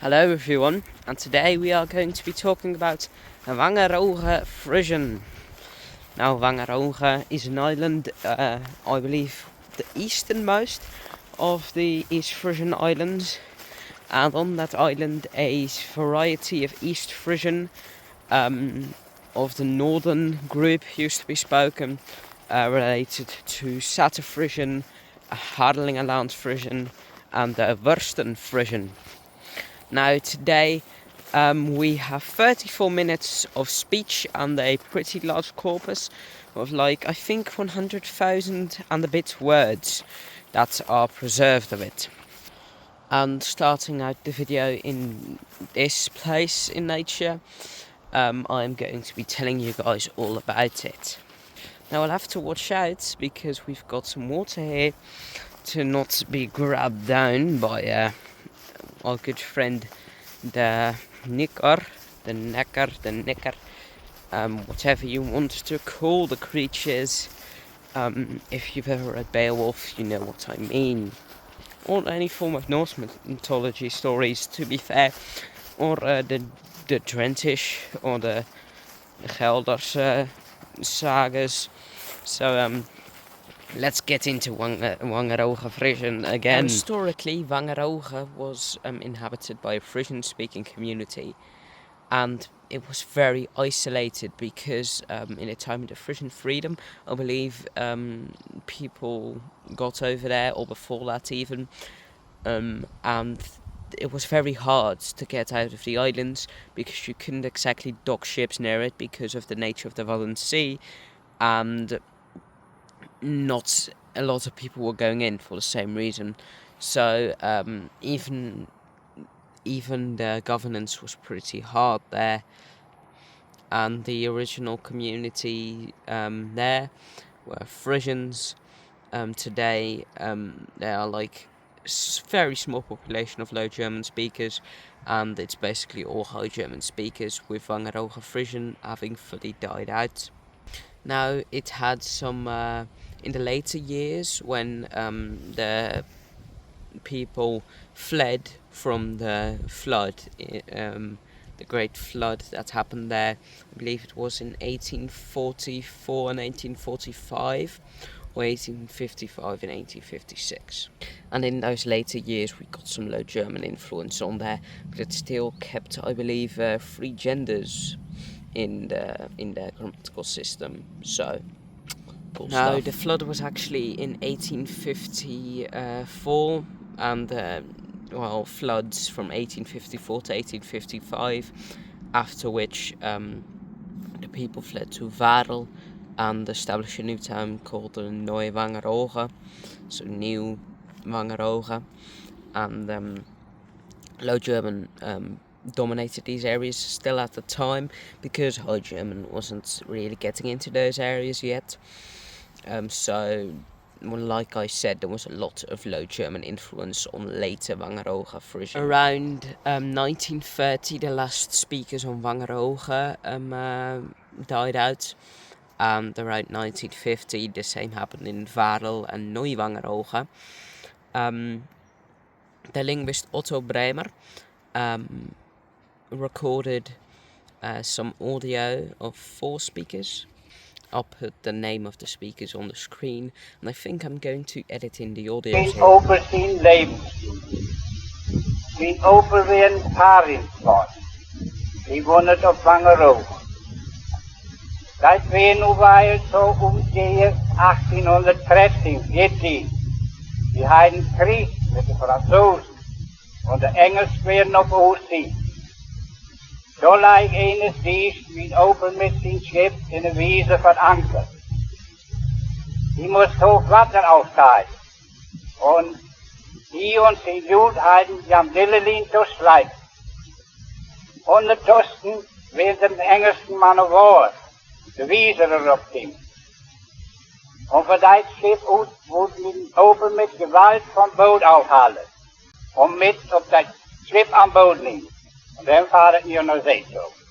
Hello everyone, and today we are going to be talking about Wangerooge, Frisian. Now Wangerooge is an island, I believe the easternmost of the East Frisian Islands, and on that island a variety of East Frisian of the northern group used to be spoken, related to Sater Frisian, Harlingerland Frisian and Wursten Frisian. Now today we have 34 minutes of speech and a pretty large corpus of I think 100,000 and a bit words that are preserved of it. And starting out the video in this place in nature, I'm going to be telling you guys all about it. Now I'll have to watch out because we've got some water here to not be grabbed down by our good friend the nicker, whatever you want to call the creatures. If you've ever read Beowulf, you know what I mean. Or any form of Norse mythology stories, to be fair. Or the Drentish or the Gelders sagas. So let's get into Wangerooge Frisian again. Historically, Wangerooge was inhabited by a Frisian-speaking community, and it was very isolated because in a time of Frisian freedom, I believe people got over there, or before that even, and it was very hard to get out of the islands because you couldn't exactly dock ships near it because of the nature of the Wadden Sea, and not a lot of people were going in for the same reason. So even the governance was pretty hard there, and the original community there were Frisians. Today there are very small population of Low German speakers, and it's basically all High German speakers, with Wangerooge Frisian having fully died out. Now it had some in the later years when the people fled from the flood, the great flood that happened there. I believe it was in 1844 and 1845, or 1855 and 1856. And in those later years we got some Low German influence on there, but it still kept, I believe, 3 genders in their grammatical system. So cool now stuff. The flood was actually in 1854, and floods from 1854 to 1855, after which the people fled to Varel and established a new town called Nieuw Wangerooge, so New Wangerooge, and Low German dominated these areas still at the time, because High German wasn't really getting into those areas yet. So, like I said, there was a lot of Low German influence on later Wangerooge Frisian. Around 1930, the last speakers on Wangerooge died out, and around 1950, the same happened in Varel and Nieuw Wangerooge. The linguist Otto Bremer recorded some audio of 4 speakers. I'll put the name of the speakers on the screen, and I think I'm going to edit in the audio. Geen overzien levensdoel. Geen overween paringsbos. Die woont op Wangerooge. Dat weer nu wij zo omzeeën 1813, 14. Die hadden Krieg met de Franzosen en de Engels weer op Oostzee. Zo lag eines dies wie open met zijn schip in de wiese van anker. Die moest hoog water aufteilen. Und die und die Jud hadden jam Dillelin durchschleifen. Untertussen werden die Engelsen Mann of War. de Wieser erop ging. Und von dat Schiff aus wurde ihn oben mit Gewalt vom Boot aufhalten. Und mit auf das Schiff am Boot nehmen. Und dann fahren wir nach See zurück.